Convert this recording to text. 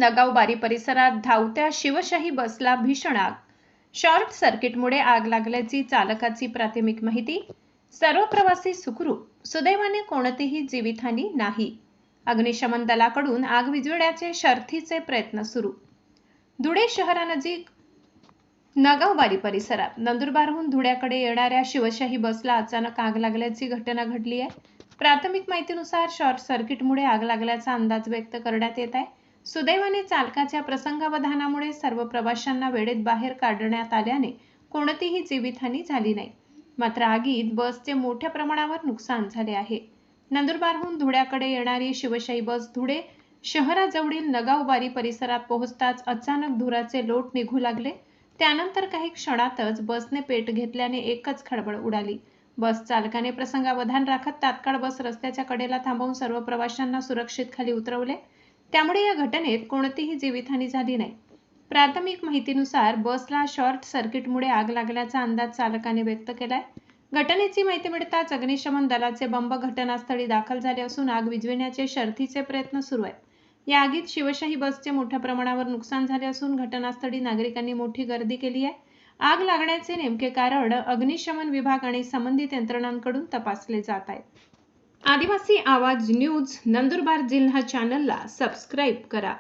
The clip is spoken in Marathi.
नगावबारी परिसरात धावत्या शिवशाही बसला भीषण आग. शॉर्ट सर्किटमुळे आग लागल्याची चालकाची प्राथमिक माहिती. सर्व प्रवासी सुखरूप. सुदैवाने कोणतीही जीवितहानी नाही. अग्निशमन दलाकडून आग विझवण्याचे शर्थीचे प्रयत्न सुरू. धुळे शहरानजीक नगावबारी परिसरात नंदुरबारहून धुळ्याकडे येणाऱ्या शिवशाही बसला अचानक आग लागल्याची घटना घडली आहे. प्राथमिक माहितीनुसार शॉर्ट सर्किटमुळे आग लागल्याचा अंदाज व्यक्त करण्यात येत आहे. सुदैवाने चालकाच्या प्रसंगावधानामुळे सर्व प्रवाशांना वेळेत बाहेर काढण्यात आल्याने कोणतीही जीवितहानी झाली नाही. मात्र आगीत बसचे मोठ्या प्रमाणावर नुकसान झाले आहे. नंदुरबारहून धुळ्याकडे येणारी शिवशाही बस धुळे शहराजवळील नगावबारी परिसरात पोहोचताच अचानक धुराचे लोट निघू लागले. त्यानंतर काही क्षणातच बसने पेट घेतल्याने एकच खळबळ उडाली. बस चालकाने प्रसंगावधान राखत तात्काळ बस रस्त्याच्या कडेला थांबवून सर्व प्रवाशांना सुरक्षित खाली उतरवले. त्यामुळे या घटनेत कोणतीही जीवितहानी झाली नाही. प्राथमिक माहितीनुसार बसला शॉर्ट सर्किटमुळे आग लागल्याचा अंदाज चालकाने व्यक्त केलाय. घटनेची माहिती मिळताच अग्निशमन दलाचे बंब घटनास्थळी दाखल झाले असून आग विझवण्याचे शर्थीचे प्रयत्न सुरू आहेत. या आगीत शिवशाही बसचे मोठ्या प्रमाणावर नुकसान झाले असून घटनास्थळी नागरिकांनी मोठी गर्दी केली आहे. आग लागण्याचे नेमके कारण अग्निशमन विभाग आणि संबंधित यंत्रणांकडून तपासले जात आहे. आदिवासी आवाज न्यूज नंदुरबार जिल्हा चॅनलला सबस्क्राईब करा.